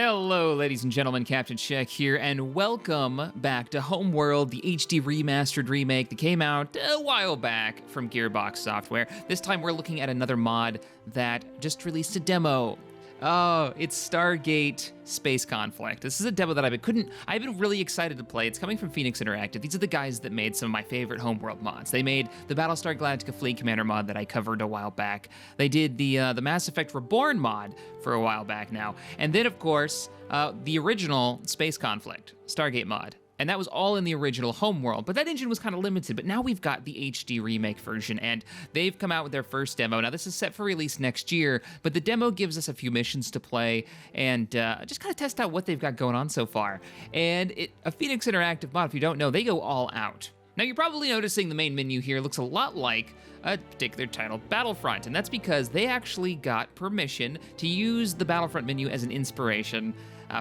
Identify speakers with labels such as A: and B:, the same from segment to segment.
A: Hello, ladies and gentlemen, Captain Check here, and welcome back to Homeworld, the HD Remastered remake that came out a while back from Gearbox Software. This time we're looking at another mod that just released a demo. Oh, it's Stargate Space Conflict. This is a demo that I've been really excited to play. It's coming from Phoenix Interactive. These are the guys that made some of my favorite Homeworld mods. They made the Battlestar Galactica Fleet Commander mod that I covered a while back. They did the Mass Effect Reborn mod for a while back now. And then, of course, the original Space Conflict, Stargate mod. And that was all in the original Homeworld, but that engine was kind of limited. But now we've got the HD remake version, and they've come out with their first demo. Now, this is set for release next year, but the demo gives us a few missions to play and just kind of test out what they've got going on so far. And a Phoenix Interactive mod, if you don't know, they go all out. Now, you're probably noticing the main menu here looks a lot like a particular title, Battlefront, and that's because they actually got permission to use the Battlefront menu as an inspiration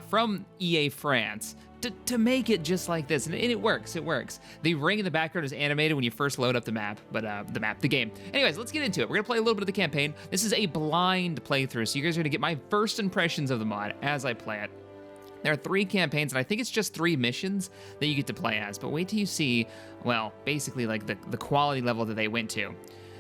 A: from EA France to make it just like this, and it works, The ring in the background is animated when you first load up the map, but the game. Anyways, let's get into it. We're gonna play a little bit of the campaign. This is a blind playthrough, so you guys are gonna get my first impressions of the mod as I play it. There are 3 campaigns, and I think it's just 3 missions that you get to play as, but wait till you see, well, basically like the quality level that they went to.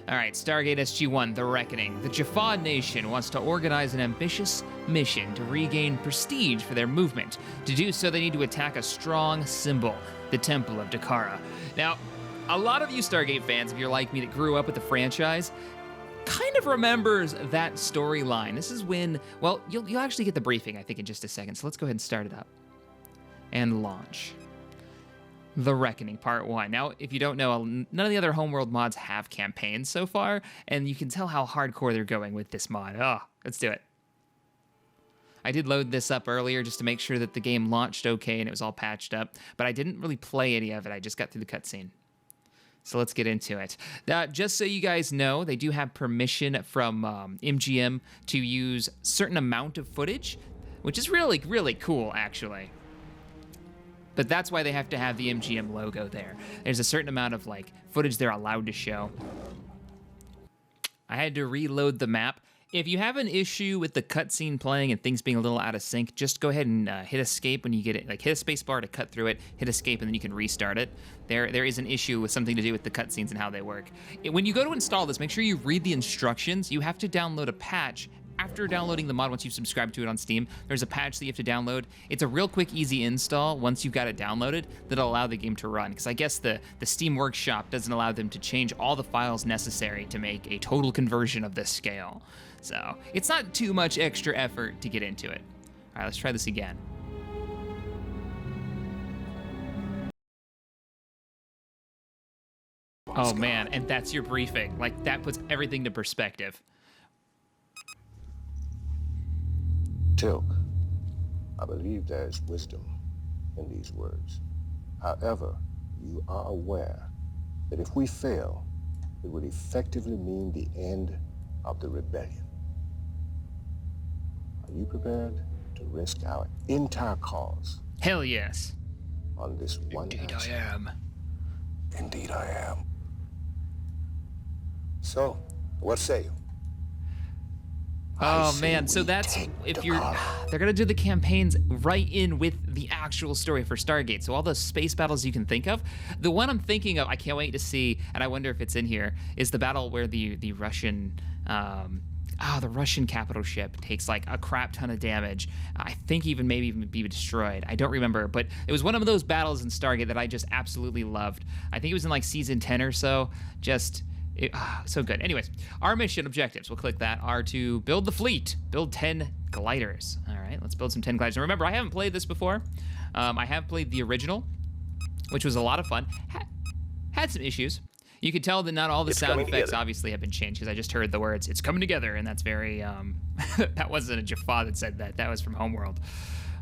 A: All right, Stargate SG-1, The Reckoning. The Jaffa Nation wants to organize an ambitious mission to regain prestige for their movement. To do so, they need to attack a strong symbol, the Temple of Dakara. Now, a lot of you Stargate fans, if you're like me that grew up with the franchise, kind of remembers that storyline. This is when, well, you'll actually get the briefing, I think, in just a second. So let's go ahead and start it up and launch. The Reckoning, Part 1. Now, if you don't know, none of the other Homeworld mods have campaigns so far, and you can tell how hardcore they're going with this mod. Oh, let's do it. I did load this up earlier just to make sure that the game launched okay and it was all patched up, but I didn't really play any of it. I just got through the cutscene. So let's get into it. Just so you guys know, they do have permission from MGM to use a certain amount of footage, which is really, really cool, actually. But that's why they have to have the MGM logo there. There's a certain amount of footage they're allowed to show. I had to reload the map. If you have an issue with the cutscene playing and things being a little out of sync, just go ahead and hit escape when you get it. Hit a space bar to cut through it, hit escape, and then you can restart it. There is an issue with something to do with the cutscenes and how they work. When you go to install this, make sure you read the instructions. You have to download a patch. After downloading the mod, once you've subscribed to it on Steam, there's a patch that you have to download. It's a real quick, easy install once you've got it downloaded that'll allow the game to run. Because I guess the Steam Workshop doesn't allow them to change all the files necessary to make a total conversion of this scale. So it's not too much extra effort to get into it. All right, let's try this again. Oh man, and that's your briefing. That puts everything to perspective.
B: Tilk, I believe there is wisdom in these words. However, you are aware that if we fail, it would effectively mean the end of the rebellion. Are you prepared to risk our entire cause?
A: Hell yes.
B: On this one
A: Indeed
B: answer?
A: I am.
B: Indeed I am. So, what say you?
A: Oh man, so that's if you're they're gonna do the campaigns right in with the actual story for Stargate. So all the space battles you can think of. The one I'm thinking of, I can't wait to see, and I wonder if it's in here, is the battle where the Russian the Russian capital ship takes a crap ton of damage. I think maybe even be destroyed. I don't remember, but it was one of those battles in Stargate that I just absolutely loved. I think it was in season 10 or so. So good. Anyways, our mission objectives, we'll click that, are to build the fleet, build 10 gliders. All right, let's build some 10 gliders. And remember, I haven't played this before. I have played the original, which was a lot of fun. Had some issues. You could tell that not all the sound effects obviously have been changed, because I just heard the words, "It's coming together," and that's very, that wasn't a Jaffa that said that. That was from Homeworld.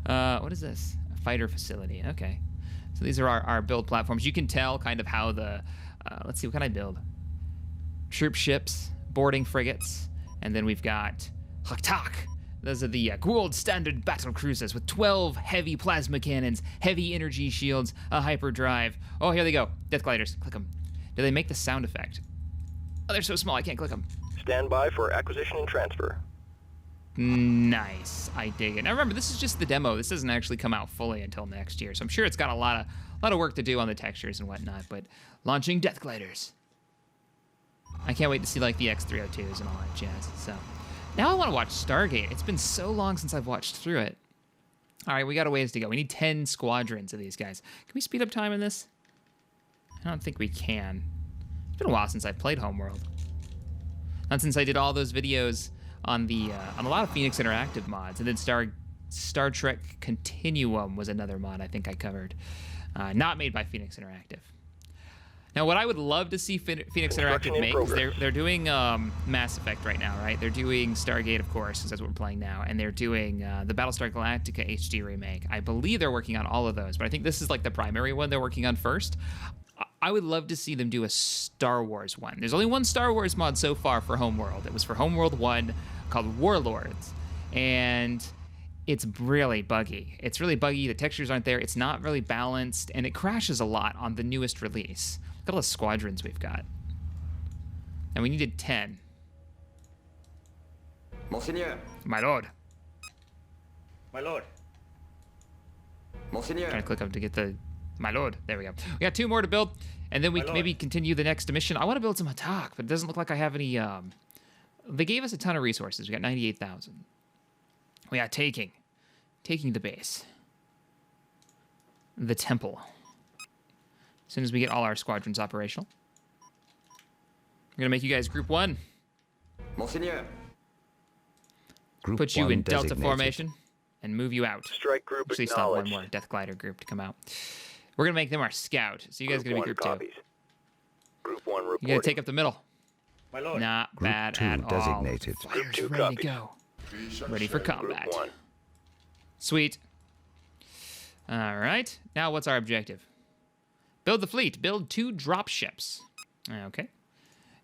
A: What is this? A fighter facility. Okay. So these are our build platforms. You can tell kind of how let's see, what can I build? Troop ships, boarding frigates, and then we've got Haktak. Those are the Gould standard battle cruisers with 12 heavy plasma cannons, heavy energy shields, a hyperdrive. Oh, here they go. Death gliders. Click them. Do they make the sound effect? Oh, they're so small I can't click them.
C: Stand by for acquisition and transfer.
A: Nice. I dig it. Now remember, this is just the demo. This doesn't actually come out fully until next year, so I'm sure it's got a lot of work to do on the textures and whatnot. But launching Death Gliders. I can't wait to see like the X302s and all that jazz. So now I want to watch Stargate. It's been so long since I've watched through it. All right, we got a ways to go. We need 10 squadrons of these guys. Can we speed up time in this? I don't think we can. It's been a while since I've played Homeworld. Not since I did all those videos on a lot of Phoenix Interactive mods, and then Star Trek Continuum was another mod I think I covered, not made by Phoenix Interactive. Now, what I would love to see Phoenix Interactive make is they're doing Mass Effect right now, right? They're doing Stargate, of course, since that's what we're playing now, and they're doing the Battlestar Galactica HD remake. I believe they're working on all of those, but I think this is like the primary one they're working on first. I would love to see them do a Star Wars one. There's only one Star Wars mod so far for Homeworld. It was for Homeworld 1 called Warlords, and it's really buggy. It's really buggy. The textures aren't there. It's not really balanced, and it crashes a lot on the newest release. Look at all the squadrons we've got. And we needed 10.
C: Monseigneur.
A: My lord.
C: My lord. Monseigneur.
A: Trying to click up to get the... My lord. There we go. We got 2 more to build, and then we can maybe continue the next mission. I want to build some attack, but it doesn't look like I have any... They gave us a ton of resources. We got 98,000. We got taking the base. The temple. As soon as we get all our squadrons operational. I'm going to make you guys Group 1.
C: Monseigneur.
A: Put you in Delta formation and move you out.
D: Strike group
A: Actually, still have one more Death Glider group to come out. We're going to make them our scout. So you guys are going to be Group 2.
D: Group 1 reporting.
A: You got to take up the middle.
C: My lord.
A: Not
E: Group
A: bad
E: 2
A: at all.
E: designated.
A: Fighters
D: Group 2
A: ready to
D: copies.
A: go. Ready for combat.
D: Group 1.
A: Sweet. All right. Now what's our objective? Build the fleet. Build 2 drop ships. Okay.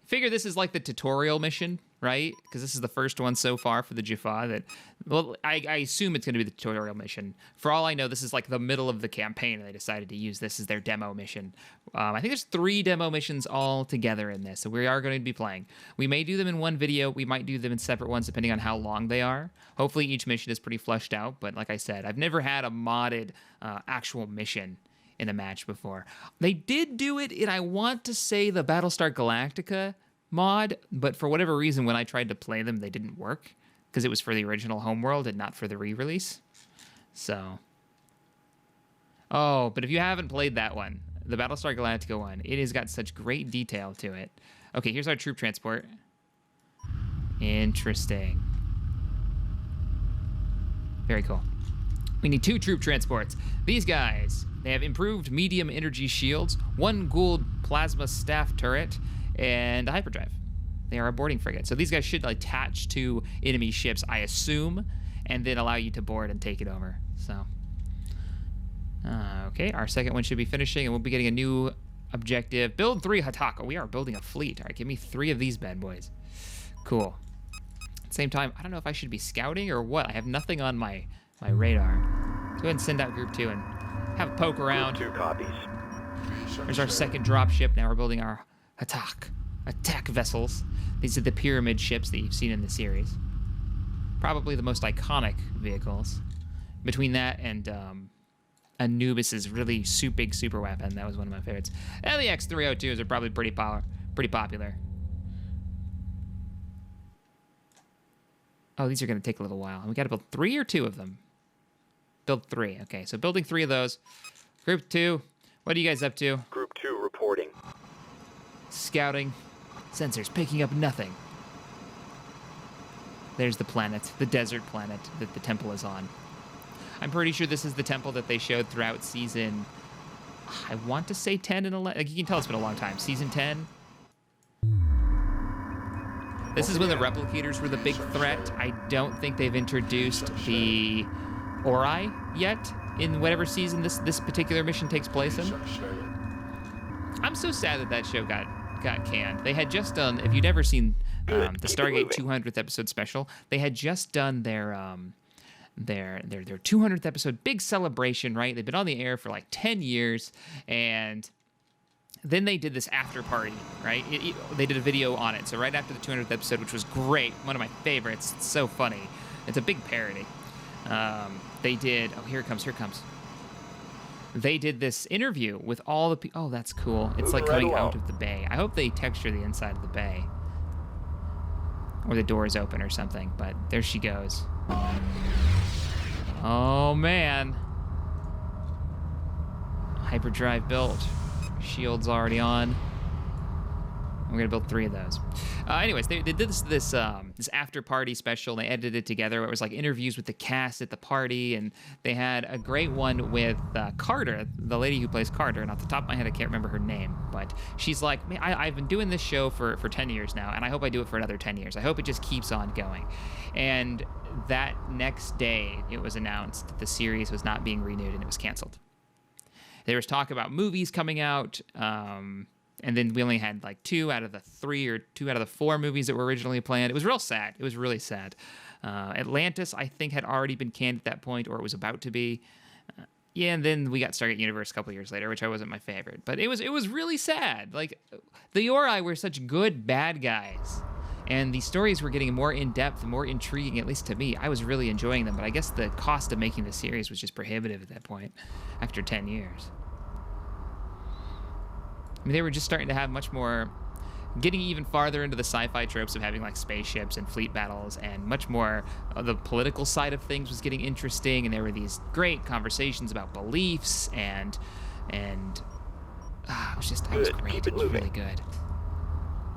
A: Figure this is like the tutorial mission, right? Because this is the first one so far for the Jaffa that... Well, I assume it's going to be the tutorial mission. For all I know, this is like the middle of the campaign, and they decided to use this as their demo mission. I think there's 3 demo missions all together in this, so we are going to be playing. We may do them in one video. We might do them in separate ones, depending on how long they are. Hopefully, each mission is pretty fleshed out, but like I said, I've never had a modded actual mission in a match before. They did do it in, I want to say, the Battlestar Galactica mod, but for whatever reason, when I tried to play them, they didn't work because it was for the original Homeworld and not for the re-release. So, oh, but if you haven't played that one, the Battlestar Galactica one, it has got such great detail to it. Okay, here's our troop transport. Interesting. Very cool. We need 2 troop transports. These guys, they have improved medium energy shields, 1 Gould plasma staff turret, and a hyperdrive. They are a boarding frigate. So these guys should attach to enemy ships, I assume, and then allow you to board and take it over. So, okay, our second one should be finishing, and we'll be getting a new objective. Build 3 Hataka. We are building a fleet. All right, give me 3 of these bad boys. Cool. At the same time, I don't know if I should be scouting or what. I have nothing on my radar. Go ahead and send out Group 2 and have a poke around.
D: Group 2 copies.
A: There's our second drop ship. Now we're building our attack vessels. These are the pyramid ships that you've seen in the series. Probably the most iconic vehicles. Between that and Anubis's really big super weapon, that was one of my favorites. And the X302s are probably pretty popular. Oh, these are going to take a little while. And we got to build 3 or 2 of them. Build 3. Okay, so building 3 of those. Group 2, what are you guys up to?
D: Group 2 reporting.
A: Scouting. Sensors picking up nothing. There's the planet, the desert planet that the temple is on. I'm pretty sure this is the temple that they showed throughout season, I want to say 10 and 11. Like, you can tell it's been a long time. Season 10. This is when the replicators were the big threat. I don't think they've introduced the Ori yet in whatever season this particular mission takes place in. I'm so sad that show got canned. They had just done, if you'd ever seen the Stargate 200th episode special, they had just done their 200th episode big celebration, right? They've been on the air for like 10 years, and then they did this after party, right? They did a video on it. So right after the 200th episode, which was great, one of my favorites, it's so funny. It's a big parody. They did. Oh, here it comes. They did this interview with all the people. Oh, that's cool. It's like coming out of the bay. I hope they texture the inside of the bay. Or the doors open or something. But there she goes. Oh, man. Hyperdrive built. Shield's already on. We're gonna build 3 of those. Anyways, they did this after party special. They edited it together. It was like interviews with the cast at the party, and they had a great one with Carter, the lady who plays Carter. And off the top of my head, I can't remember her name, but she's like, man, I've been doing this show for 10 years now, and I hope I do it for another 10 years. I hope it just keeps on going. And that next day, it was announced that the series was not being renewed and it was canceled. There was talk about movies coming out. And then we only had like 2 out of the 3 or 2 out of the 4 movies that were originally planned. It was real sad. It was really sad. Atlantis, I think, had already been canned at that point, or it was about to be. Yeah, and then we got Stargate Universe a couple years later, which I wasn't my favorite. But it was really sad. Like, the Ori were such good bad guys. And the stories were getting more in-depth and more intriguing, at least to me. I was really enjoying them, but I guess the cost of making the series was just prohibitive at that point, after 10 years. I mean, they were just starting to have much more, getting even farther into the sci-fi tropes of having like spaceships and fleet battles, and much more the political side of things was getting interesting, and there were these great conversations about beliefs, and it was great. It was really good.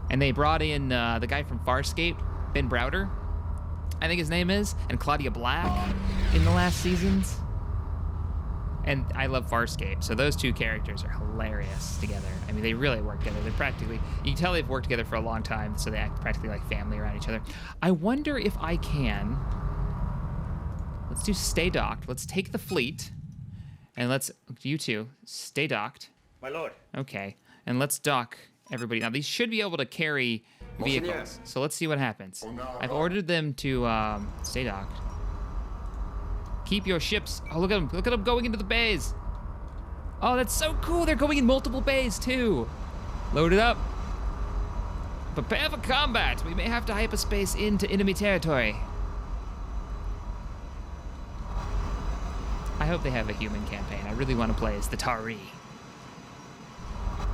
A: And they brought in the guy from Farscape, Ben Browder, I think his name is, and Claudia Black in the last seasons. And I love Farscape, so those 2 characters are hilarious together. I mean, they really work together. They're practically, you can tell they've worked together for a long time, so they act practically like family around each other. I wonder if I can, let's do stay docked. Let's take the fleet, and let's, you 2, stay docked.
C: My lord.
A: Okay, and let's dock everybody. Now, these should be able to carry vehicles, so let's see what happens. I've ordered them to stay docked. Keep your ships. Oh, look at them going into the bays. Oh, that's so cool. They're going in multiple bays, too. Load it up. Prepare for combat. We may have to hyperspace into enemy territory. I hope they have a human campaign. I really want to play as the Tari.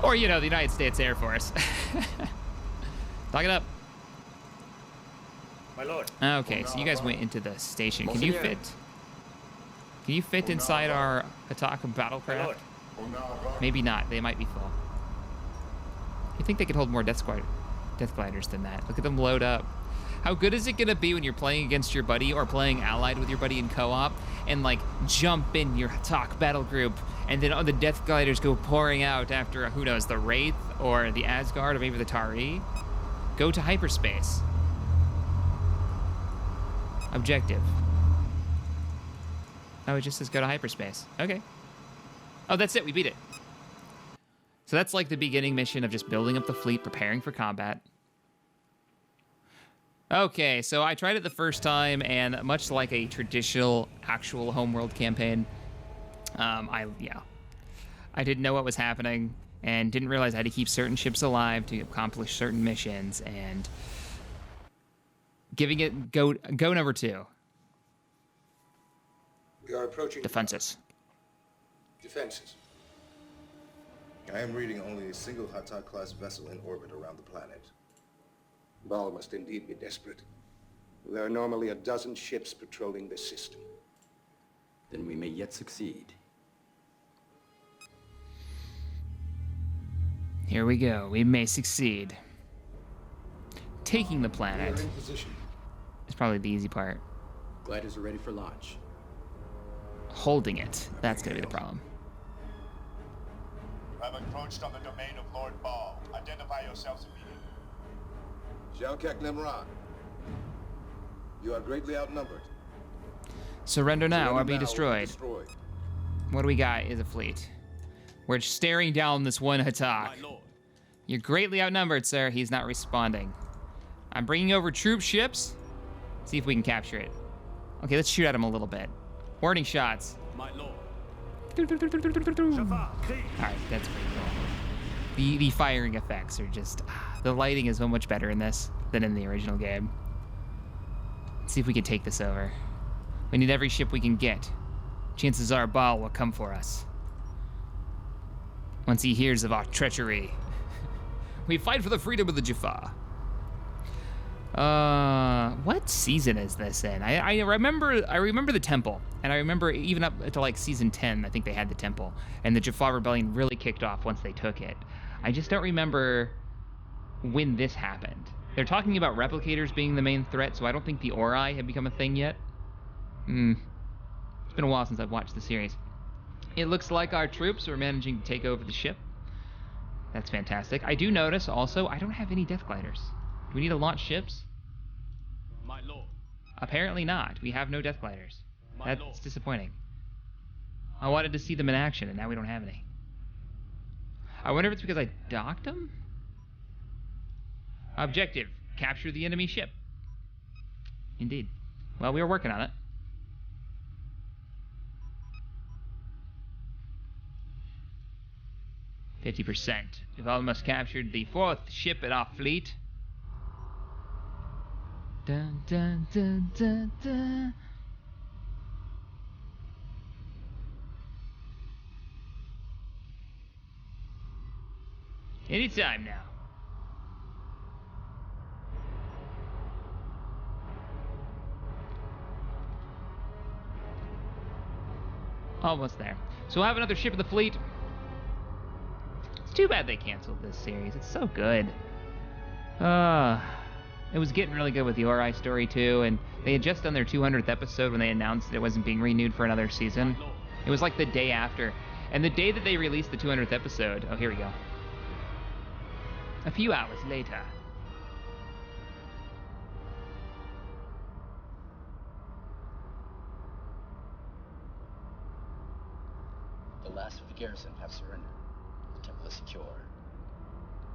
A: Or, the United States Air Force. Talk it up.
C: My lord.
A: Okay, so you guys went into the station. Can you fit? Can you fit inside our Ataka battlecraft? Maybe not. They might be full. You think they could hold more death gliders than that? Look at them load up. How good is it going to be when you're playing against your buddy or playing allied with your buddy in co-op and like jump in your Ataka battle group, and then the death gliders go pouring out after, who knows, the Wraith or the Asgard or maybe the Tari? Go to hyperspace. Objective. Oh, it just says go to hyperspace. Okay. Oh, that's it. We beat it. So that's like the beginning mission of just building up the fleet, preparing for combat. Okay, so I tried it the first time, and much like a traditional actual Homeworld campaign, I didn't know what was happening and didn't realize I had to keep certain ships alive to accomplish certain missions, and giving it go number 2.
B: We are approaching
A: Defenses.
B: Defenses. I am reading only a single Hatta-class vessel in orbit around the planet. Ball must indeed be desperate. There are normally a dozen ships patrolling this system.
E: Then we may yet succeed.
A: Here we go. We may succeed. Taking the planet is probably the easy part.
E: Gliders are ready for launch.
A: Holding it, that's going to be the problem.
F: You have encroached on the domain of Lord Ball. Identify yourselves immediately.
B: Jalkek Nimrod, you are greatly outnumbered.
A: Surrender now or be destroyed. What do we got is a fleet. We're staring down this one Hatak. You're greatly outnumbered, sir. He's not responding. I'm bringing over troop ships. See if we can capture it. Okay, let's shoot at him a little bit. Warning shots.
F: My lord.
A: All right, that's pretty cool. The firing effects are just... the lighting is so much better in this than in the original game. Let's see if we can take this over. We need every ship we can get. Chances are Baal will come for us. Once he hears of our treachery. We fight for the freedom of the Jaffa. What season is this in? I remember the temple, and I remember even up to like season 10, I think they had the temple, and the Jaffa rebellion really kicked off once they took it. I just don't remember when this happened. They're talking about replicators being the main threat, so I don't think the Ori have become a thing yet. It's been a while since I've watched the series. It looks like our troops are managing to take over the ship. That's fantastic. I do notice also I don't have any death gliders. Do we need to launch ships?
G: My lord.
A: Apparently not. We have no death gliders.
G: My
A: That's
G: lord.
A: disappointing. I wanted to see them in action, and now we don't have any. I wonder if it's because I docked them? Objective: capture the enemy ship. Indeed. Well, we were working on it. %. We've almost captured the 4th ship in our fleet. Dun, dun, dun, dun, dun. Anytime now. Almost there. So we'll have another ship of the fleet. It's too bad they canceled this series. It's so good. It was getting really good with the Ori story too, and they had just done their 200th episode when they announced that it wasn't being renewed for another season. It was like the day after. And the day that they released the 200th episode, oh, here we go. A few hours later.
E: The last of the garrison have surrendered. The temple is secure.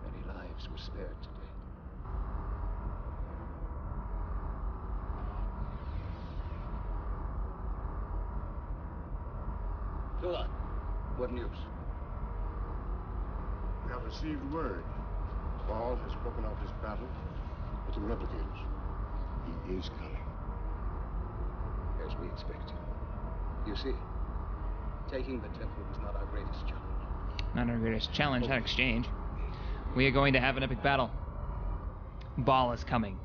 B: Many lives were spared today.
E: Dula, what news?
B: We have received word. Baal has broken out this battle with the replicators. He is coming. As we expected.
E: You see, taking the temple was not our greatest challenge.
A: Not our greatest challenge, that exchange. We are going to have an epic battle. Baal is coming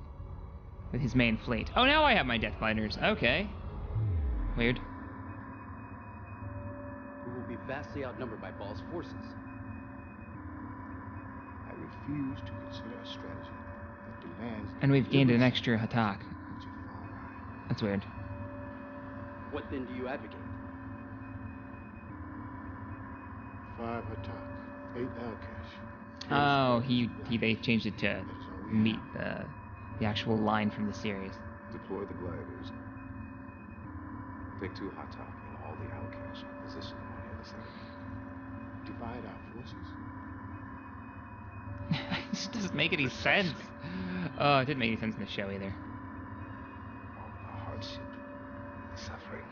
A: with his main fleet. Oh, now I have my death gliders. Okay. Weird.
E: We will be vastly outnumbered by Baal's forces.
B: I refuse to consider a strategy that demands...
A: And we've gained an extra Hatak. That's weird.
E: What then do you advocate?
B: 5 Hatak, 8 Alkesh.
A: Oh, they changed it to meet the actual line from the series.
H: Deploy the gliders. Take 2 Hatak and all the Alkesh in position on the other side.
B: Divide our forces.
A: This doesn't make any sense. Oh, it didn't make any sense in the show either.
H: All the hardship, the suffering,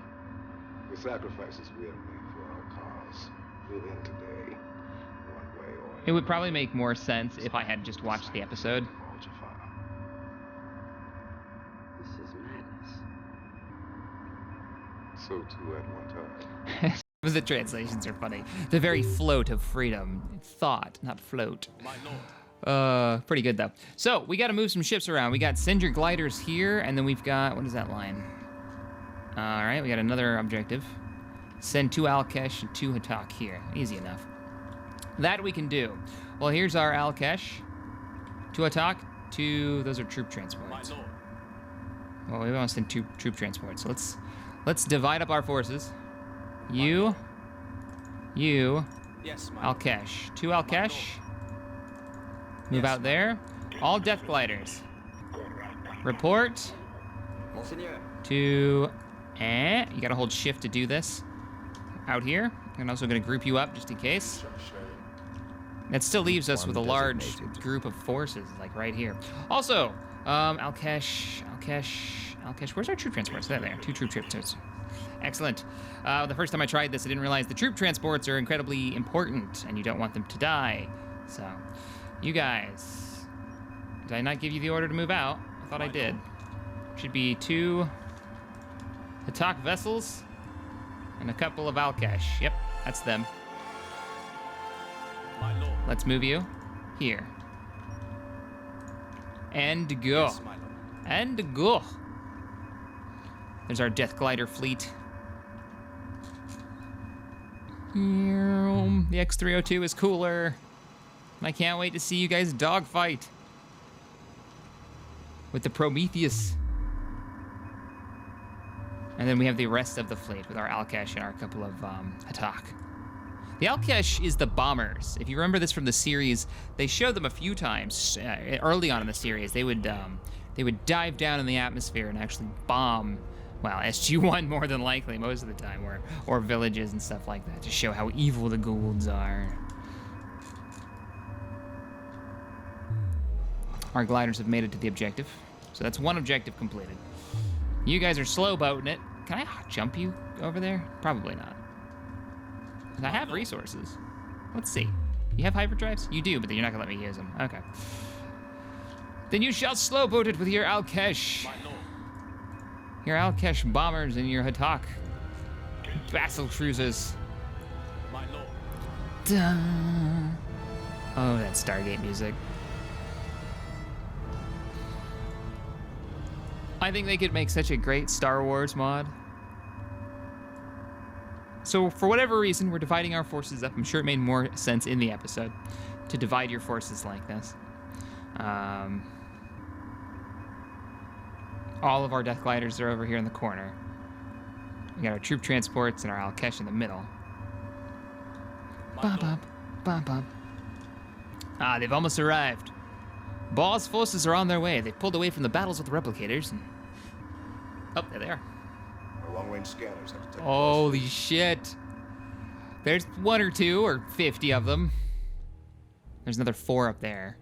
H: the sacrifices we have made for our cause will end today, one way or another.
A: It would probably make more sense if I had just watched the episode.
H: All Jaffa.
E: This is madness.
H: So too at one time.
A: The translations are funny. The very float of freedom. Thought, not float.
G: My lord.
A: Pretty good though. So we got to move some ships around. We got send your gliders here, and then we've got, what is that line? All right, we got another objective. Send 2 Alkesh and 2 Hatak here. Easy enough. That we can do. Well, here's our Alkesh. 2 Hatak, 2. Those are troop
G: My
A: transports.
G: lord.
A: Well, we want to send 2 troop transports. So let's divide up our forces. You.
G: Yes, my lord.
A: Alkesh. 2 Alkesh. Move out there. All death gliders. Report
C: Monseigneur.
A: to... You gotta hold shift to do this. Out here. I'm also gonna group you up just in case. That still leaves us with a large group of forces, like right here. Also, Alkesh. Where's our troop transports? They're there. 2 troop transports. Excellent. The first time I tried this, I didn't realize the troop transports are incredibly important, and you don't want them to die. So, you guys, did I not give you the order to move out? I thought I did. Should be 2 attack vessels and a couple of Alkesh. Yep, that's them.
G: My lord.
A: Let's move you here. And go.
G: Yes, my lord.
A: And go. There's our Death Glider fleet. The X-302 is cooler. And I can't wait to see you guys dogfight with the Prometheus. And then we have the rest of the fleet with our Alkesh and our couple of Attack. The Alkesh is the bombers. If you remember this from the series, they showed them a few times early on in the series. They would dive down in the atmosphere and actually bomb, well, SG-1 more than likely most of the time, or villages and stuff like that to show how evil the Goulds are. Our gliders have made it to the objective, so that's one objective completed. You guys are slow boating it. Can I jump you over there? Probably not. I have resources. Let's see. You have hyperdrives? You do, but you're not gonna let me use them. Okay. Then you shall slow boat it with your Alkesh.
G: My lord.
A: Your Alkesh bombers and your Hatak battle cruisers.
G: My lord.
A: Dun. Oh, that Stargate music. I think they could make such a great Star Wars mod. So for whatever reason, we're dividing our forces up. I'm sure it made more sense in the episode to divide your forces like this. All of our Death Gliders are over here in the corner. We got our troop transports and our Alkesh in the middle.
G: My lord.
A: Ah, they've almost arrived. Ball's forces are on their way. They've pulled away from the battles with the replicators. And... oh, there they are.
B: Our long-range scanners have detected
A: Holy shit. There's 1 or 2 or 50 of them. There's another 4 up there.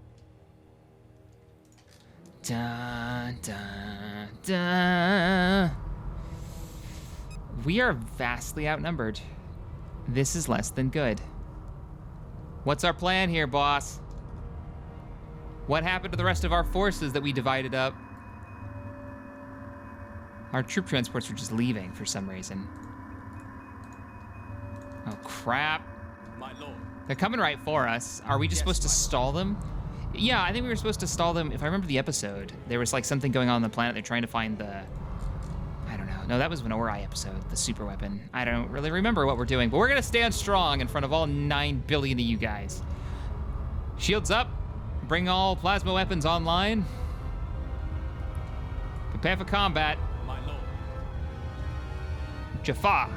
A: Dun, dun, dun. We are vastly outnumbered. This is less than good. What's our plan here, boss? What happened to the rest of our forces that we divided up? Our troop transports were just leaving for some reason. Oh, crap.
G: My lord.
A: They're coming right for us. Are we just supposed to stall them? Yeah, I think we were supposed to stall them. If I remember the episode, there was like something going on the planet. They're trying to find the... I don't know. No, that was an Ori episode, the super weapon. I don't really remember what we're doing, but we're going to stand strong in front of all 9 billion of you guys. Shields up. Bring all plasma weapons online. Prepare for combat.
G: My lord.
A: Jaffa.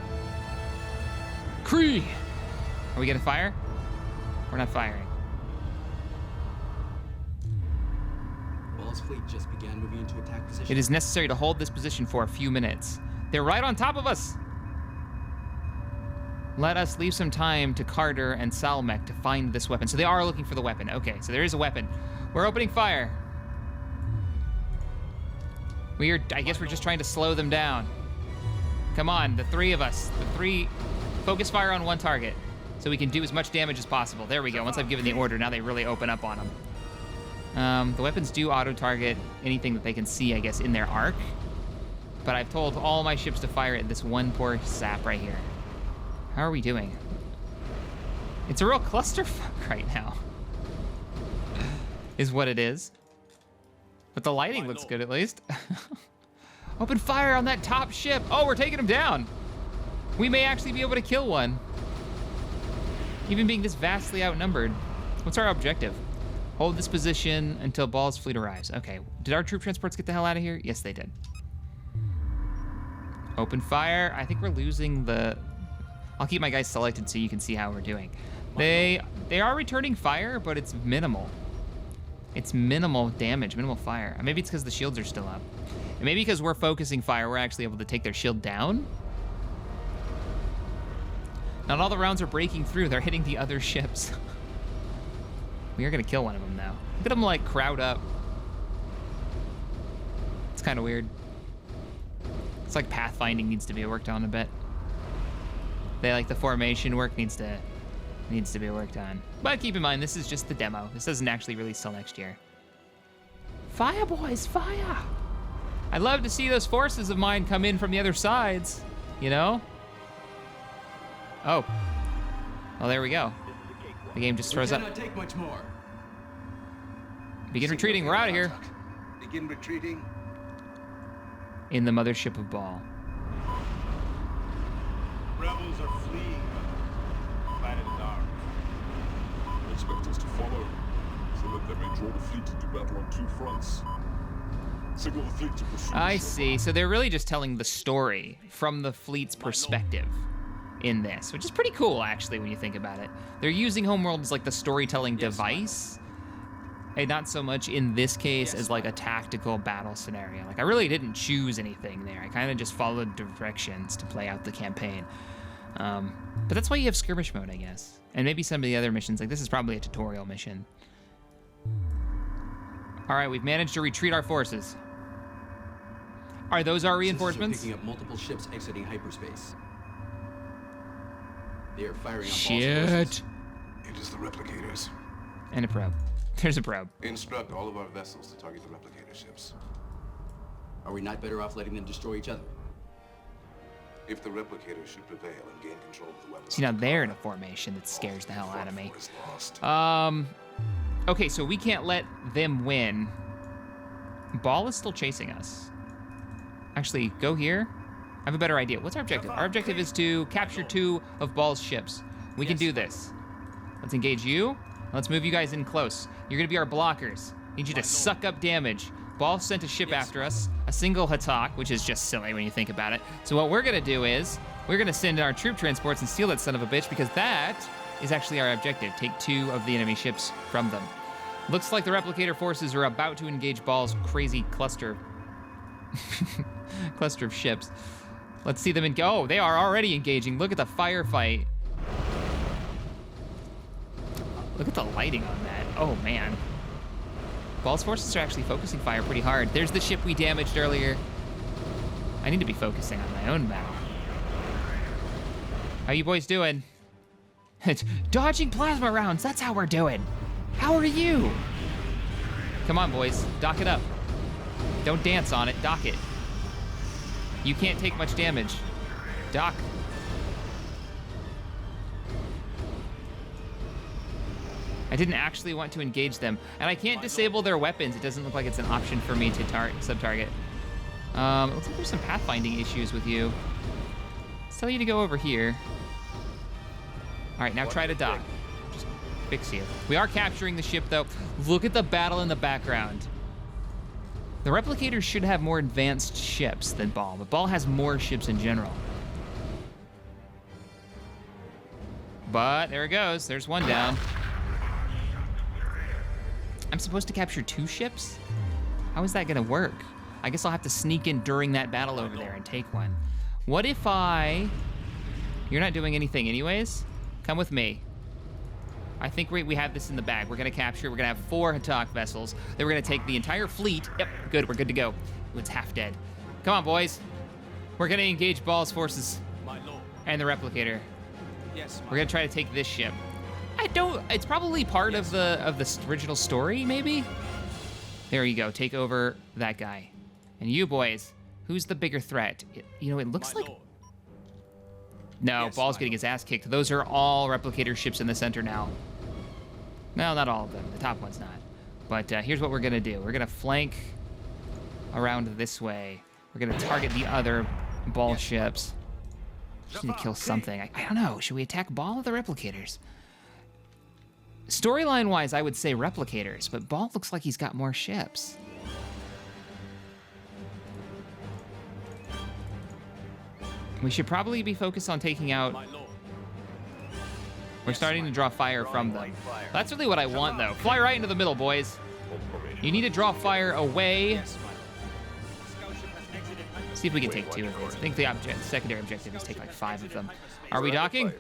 A: Kree. Are we gonna fire? We're not firing.
I: Ball's fleet just began moving into attack position.
A: It is necessary to hold this position for a few minutes. They're right on top of us. Let us leave some time to Carter and Salmek to find this weapon. So they are looking for the weapon. Okay, so there is a weapon. We're opening fire. I guess we're just trying to slow them down. Come on, the 3 of us. The 3, focus fire on 1 target so we can do as much damage as possible. There we go. Once I've given the order, now they really open up on them. The weapons do auto-target anything that they can see, I guess, in their arc. But I've told all my ships to fire at this one poor sap right here. How are we doing? It's a real clusterfuck right now. Is what it is. But the lighting looks good at least. Open fire on that top ship. Oh, we're taking them down. We may actually be able to kill one. Even being this vastly outnumbered. What's our objective? Hold this position until Ball's fleet arrives. Okay, did our troop transports get the hell out of here? Yes, they did. Open fire. I think we're losing the... I'll keep my guys selected so you can see how we're doing. They are returning fire, but it's minimal. It's minimal damage, minimal fire. Maybe it's because the shields are still up. And maybe because we're focusing fire, we're actually able to take their shield down. Not all the rounds are breaking through. They're hitting the other ships. We are going to kill one of them, though. Look at them, like, crowd up. It's kind of weird. It's like pathfinding needs to be worked on a bit. They like the formation work needs to be worked on. But keep in mind, this is just the demo. This doesn't actually release till next year. Fire, boys, fire! I'd love to see those forces of mine come in from the other sides, you know? Oh. Well, there we go. The game just throws up.
I: Cannot take much more.
A: Begin retreating. We're out of here.
H: Begin retreating.
A: In the mothership of Ball.
F: Rebels are fleeing. Planet is ours.
J: Expect us to follow, so that they may draw the fleet into battle on 2 fronts. Signal the fleet to pursue.
A: I see. So they're really just telling the story from the fleet's perspective in this, which is pretty cool, actually, when you think about it. They're using Homeworld as like the storytelling device, and not so much in this case as like a tactical battle scenario. Like, I really didn't choose anything there. I kind of just followed directions to play out the campaign. But that's why you have skirmish mode, I guess. And maybe some of the other missions, like this is probably a tutorial mission. All right, we've managed to retreat our forces. Are those our reinforcements?
I: Picking up multiple ships exiting hyperspace. They are firing on
A: Shit.
I: forces.
H: It is the replicators.
A: And a probe. There's a probe.
H: Instruct all of our vessels to target the replicator ships.
I: Are we not better off letting them destroy each other?
H: If the replicators should prevail and gain control of the weapons.
A: See, now they're in a formation that scares the hell out of me.
H: Lost.
A: Okay, so we can't let them win. Ball is still chasing us. Actually, go here. I have a better idea. What's our objective? Our objective is to capture 2 of Ball's ships. We can do this. Let's engage you. Let's move you guys in close. You're gonna be our blockers. Need you to suck up damage. Ball sent a ship after us, a single Hatak, which is just silly when you think about it. So what we're gonna do is, we're gonna send our troop transports and steal that son of a bitch, because that is actually our objective. Take 2 of the enemy ships from them. Looks like the replicator forces are about to engage Ball's crazy cluster of ships. Let's see them oh, they are already engaging. Look at the firefight. Look at the lighting on that. Oh, man. Ball's forces are actually focusing fire pretty hard. There's the ship we damaged earlier. I need to be focusing on my own battle. How you boys doing? Dodging plasma rounds. That's how we're doing. How are you? Come on, boys. Dock it up. Don't dance on it. Dock it. You can't take much damage. Dock. I didn't actually want to engage them. And I can't disable their weapons. It doesn't look like it's an option for me to sub-target. It looks like there's some pathfinding issues with you. Let's tell you to go over here. All right, now try to dock. Just fix you. We are capturing the ship, though. Look at the battle in the background. The replicators should have more advanced ships than Ball, but Ball has more ships in general. But there it goes. There's one down. I'm supposed to capture 2 ships? How is that gonna work? I guess I'll have to sneak in during that battle over there and take one. What if You're not doing anything anyways? Come with me. I think we have this in the bag. We're gonna capture, we're gonna have 4 Hatak vessels. Then we're gonna take the entire fleet. Yep, good, we're good to go. It's half dead. Come on, boys. We're gonna engage Ball's forces.
G: My lord.
A: And the replicator.
G: Yes,
A: We're gonna try to take this ship. It's probably part of the original story, maybe? There you go, take over that guy. And you boys, who's the bigger threat? It looks like...
G: lord.
A: No,
G: Yes,
A: Ball's
G: my
A: getting his ass kicked. Those are all replicator ships in the center now. No, not all of them. The top one's not. But here's what we're gonna do. We're gonna flank around this way. We're gonna target the other Ball ships. Just need to kill something. I don't know. Should we attack Ball or the replicators? Storyline-wise, I would say replicators, but Ball looks like he's got more ships. We should probably be focused on taking out...
G: My lord.
A: We're starting to draw fire from them. That's really what I want, though. Fly right into the middle, boys. You need to draw fire away.
G: Yes, my lord. Scout ship has exited hyperspace.
A: See if we can take 2 of these. I think the secondary objective is take like 5 of them. Are we docking?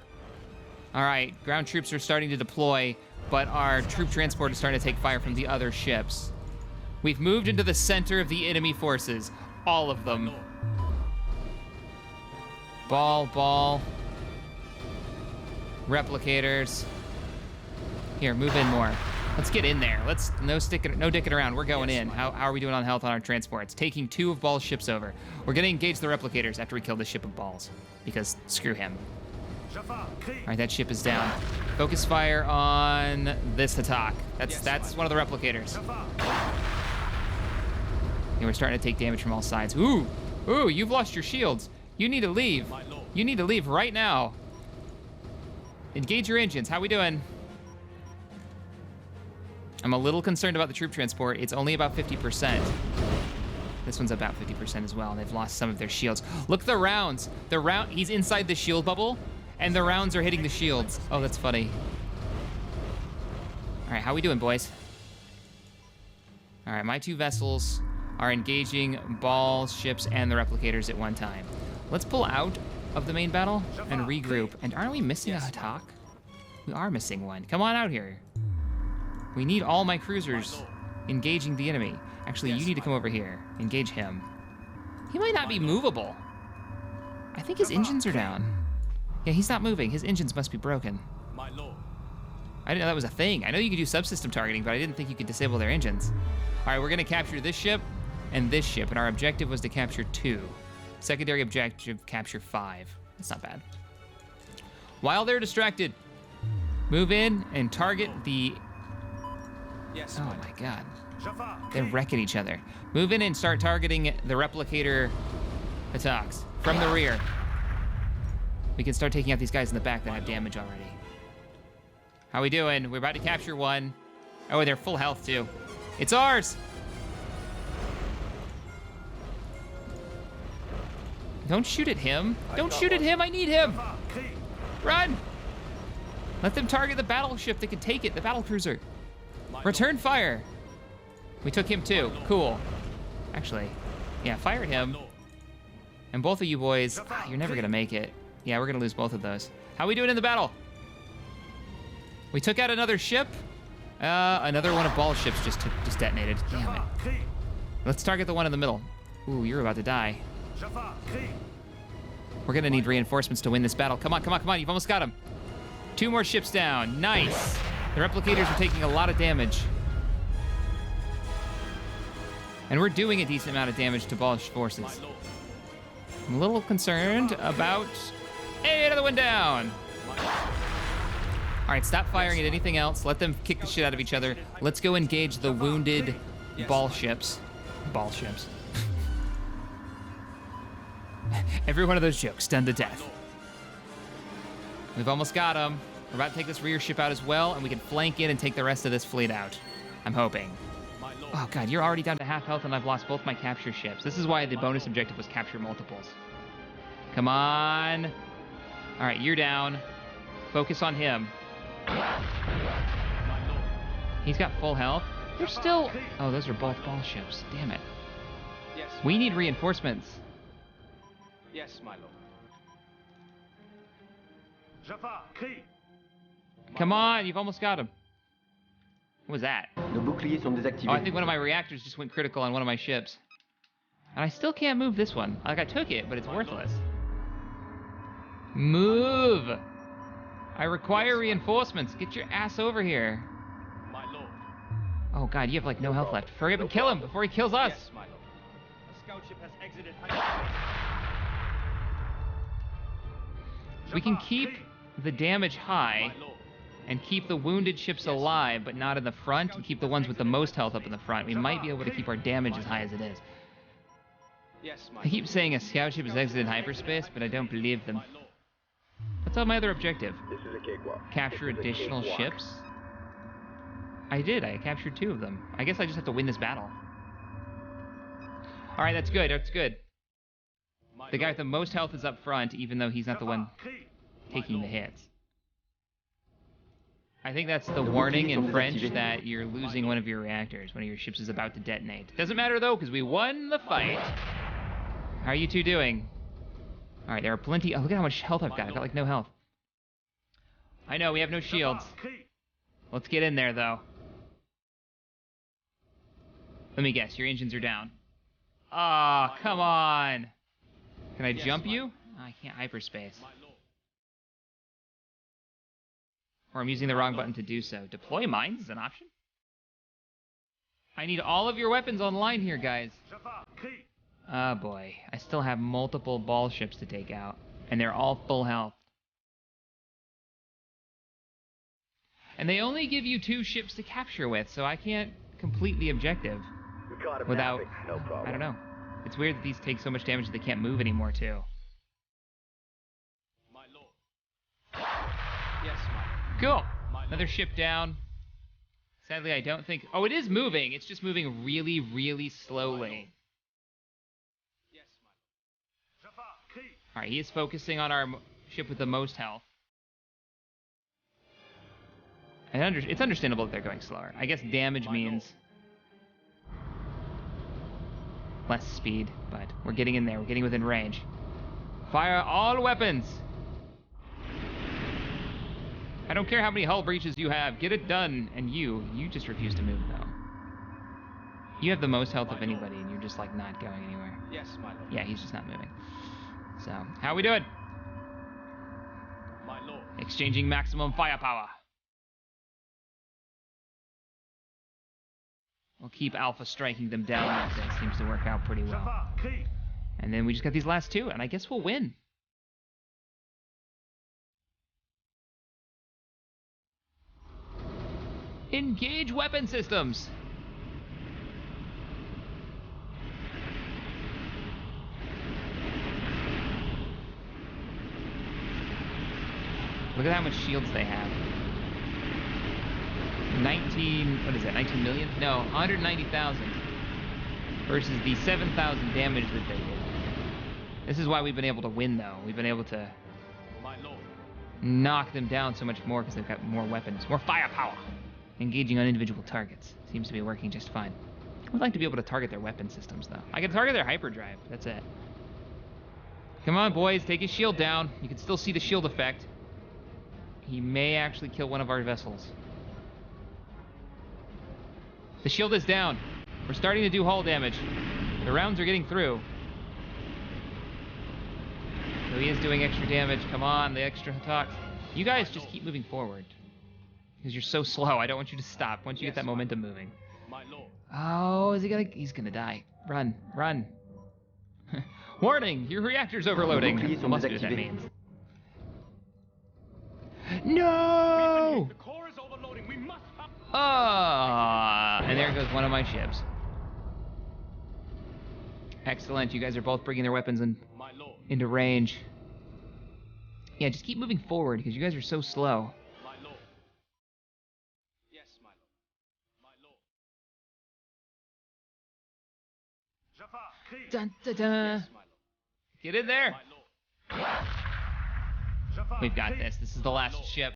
A: All right, ground troops are starting to deploy, but our troop transport is starting to take fire from the other ships. We've moved into the center of the enemy forces. All of them. Ball. Replicators. Here, move in more. Let's get in there. Let's no dicking around. We're going in. How are we doing on health on our transports? Taking 2 of Ball's ships over. We're gonna engage the replicators after we kill the ship of Balls, because screw him. All right, that ship is down. Focus fire on this attack. That's one of the replicators. And we're starting to take damage from all sides. Ooh, you've lost your shields. You need to leave. You need to leave right now. Engage your engines. How we doing? I'm a little concerned about the troop transport. It's only about 50%. This one's about 50% as well. They've lost some of their shields. Look at the rounds. He's inside the shield bubble, and the rounds are hitting the shields. Oh, that's funny. All right, how we doing, boys? All right, my 2 vessels are engaging Ball's ships and the replicators at one time. Let's pull out of the main battle and regroup. And aren't we missing a Hatak? We are missing one. Come on out here. We need all my cruisers engaging the enemy. Actually, you need to come over here. Engage him. He might not be movable. I think his engines are down. Yeah, he's not moving. His engines must be broken. I didn't know that was a thing. I know you could do subsystem targeting, but I didn't think you could disable their engines. All right, we're gonna capture this ship and this ship, and our objective was to capture 2. Secondary objective, capture 5. That's not bad. While they're distracted, move in and target the...
G: Yes.
A: Oh my god. They're wrecking each other. Move in and start targeting the replicator attacks from the rear. We can start taking out these guys in the back that have damage already. How we doing? We're about to capture 1. Oh, they're full health too. It's ours! Don't shoot at him. Don't shoot at him, I need him! Run! Let them target the battleship that can take it, the battlecruiser. Return fire. We took him too, cool. Actually, yeah, fire at him. And both of you boys, you're never gonna make it. Yeah, we're gonna lose both of those. How we doing in the battle? We took out another ship. Another one of Ball's ships just detonated. Damn it. Let's target the one in the middle. Ooh, you're about to die. We're gonna need reinforcements to win this battle. Come on, come on, come on, you've almost got him. 2 more ships down, nice. The replicators are taking a lot of damage. And we're doing a decent amount of damage to Ball's forces. I'm a little concerned about... Hey, another one down. All right, stop firing at anything else. Let them kick the shit out of each other. Let's go engage the wounded Ball ships. Ball ships. Every one of those jokes done to death. We've almost got them. We're about to take this rear ship out as well, and we can flank in and take the rest of this fleet out. I'm hoping. Oh god, you're already down to half health and I've lost both my capture ships. This is why the bonus objective was capture multiples. Come on. All right, you're down. Focus on him. He's got full health. They're still... Oh, those are both Ball ships. Damn it.
E: Yes.
A: We need reinforcements.
E: Yes, my lord.
A: Come on, you've almost got him. What was that? Oh, I think one of my reactors just went critical on one of my ships. And I still can't move this one. Like, I took it, but it's worthless. Move! I require reinforcements. Get your ass over here. Oh god, you have like no health left. Hurry up and kill him before he kills us.
G: Yes, my lord. A scout ship has exited.
A: We can keep the damage high and keep the wounded ships alive, but not in the front, and keep the ones with the most health up in the front. We might be able to keep our damage as high as it is.
E: Yes, my
A: I keep saying a scout ship has exited hyperspace, but I don't believe them. What's on my other objective?
D: This is a cakewalk.
A: Capture
D: This is a
A: additional
D: cakewalk.
A: ships? I did. I captured 2 of them. I guess I just have to win this battle. All right, that's good. That's good. The guy with the most health is up front, even though he's not the one taking the hits. I think that's the warning in French that you're losing one of your reactors. One of your ships is about to detonate. Doesn't matter, though, because we won the fight. How are you 2 doing? All right, there are plenty... Oh, look at how much health I've got. I've got, like, no health. I know, we have no shields. Let's get in there, though. Let me guess, your engines are down. Ah, oh, come on. Can I jump you? Oh, I can't hyperspace. Or I'm using the wrong button to do so. Deploy mines is an option? I need all of your weapons online here, guys. Oh boy, I still have multiple ball ships to take out, and they're all full health. And they only give you 2 ships to capture with, so I can't complete the objective without...
D: No problem.
A: I don't know. It's weird that these take so much damage that they can't move anymore, too.
G: My lord. Yes, my
A: Cool. Another ship down. Sadly, I don't think... Oh, it is moving. It's just moving really, really slowly.
G: Yes, my lord.
A: Alright, he is focusing on our ship with the most health. It's understandable that they're going slower. I guess damage means less speed, but we're getting in there. We're getting within range. Fire all weapons! I don't care how many hull breaches you have. Get it done. And you just refuse to move, though. You have the most health of anybody, and you're just, like, not going anywhere.
G: Yes, my lord.
A: Yeah, he's just not moving. So, how we doing?
G: My lord.
A: Exchanging maximum firepower. We'll keep Alpha striking them down. That seems to work out pretty well. And then we just got these last 2, and I guess we'll win. Engage weapon systems! Look at how much shields they have. 19 million? No, 190,000 versus the 7,000 damage that they did. This is why we've been able to win, though. We've been able to knock them down so much more because they've got more weapons, more firepower. Engaging on individual targets seems to be working just fine. I would like to be able to target their weapon systems, though. I can target their hyperdrive. That's it. Come on, boys. Take his shield down. You can still see the shield effect. He may actually kill one of our vessels. The shield is down. We're starting to do hull damage. The rounds are getting through. So he is doing extra damage. Come on, the extra attacks. You guys just keep moving forward. Because you're so slow. I don't want you to stop once you get that momentum moving.
G: My lord.
A: Oh, is he gonna... He's gonna die. Run, run. Warning, your reactor's overloading. I must do what that means. No!
G: The core is overloading. We must...
A: And there goes one of my ships. Excellent. You guys are both bringing their weapons into range. Yeah, just keep moving forward because you guys are so slow.
G: My lord. Yes, my lord.
A: Dun, dun, dun.
G: Yes, my lord.
A: Get in there.
G: My lord.
A: We've got this. This is the last ship.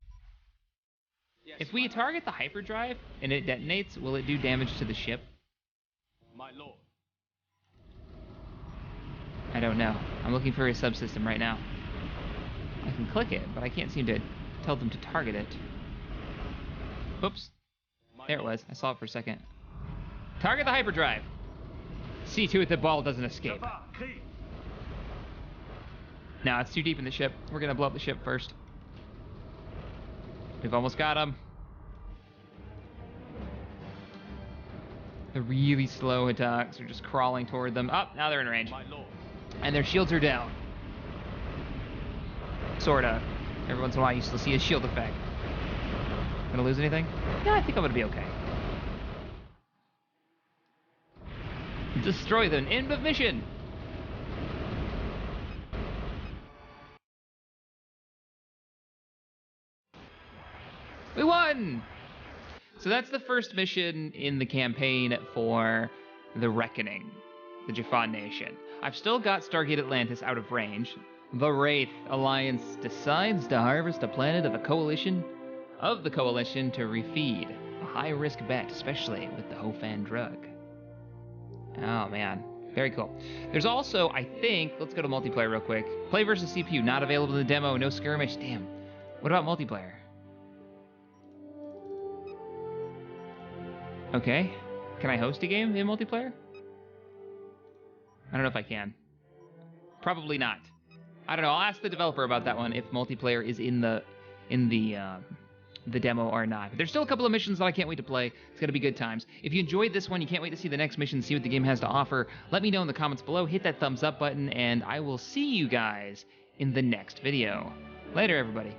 G: Yes,
A: If we target the hyperdrive and it detonates, will it do damage to the ship?
G: My lord.
A: I don't know. I'm looking for a subsystem right now. I can click it, but I can't seem to tell them to target it. Oops. There it was. I saw it for a second. Target the hyperdrive. See to it the ball doesn't escape. No, it's too deep in the ship. We're gonna blow up the ship first. We've almost got him. The really slow attacks are just crawling toward them. Oh, now they're in range. And their shields are down. Sorta. Every once in a while you still see a shield effect. Gonna lose anything? Yeah, I think I'm gonna be okay. Destroy them. End of mission. We won! So that's the first mission in the campaign for The Reckoning, the Jaffa Nation. I've still got Stargate Atlantis out of range. The Wraith Alliance decides to harvest a planet of the Coalition to refeed. A high-risk bet, especially with the Hofan drug. Oh, man. Very cool. There's also, I think, let's go to multiplayer real quick. Play versus CPU, not available in the demo, no skirmish. Damn. What about multiplayer? Okay. Can I host a game in multiplayer? I don't know if I can. Probably not. I don't know. I'll ask the developer about that one if multiplayer is in the the demo or not. But there's still a couple of missions that I can't wait to play. It's going to be good times. If you enjoyed this one, you can't wait to see the next mission, see what the game has to offer, let me know in the comments below. Hit that thumbs up button, and I will see you guys in the next video. Later, everybody.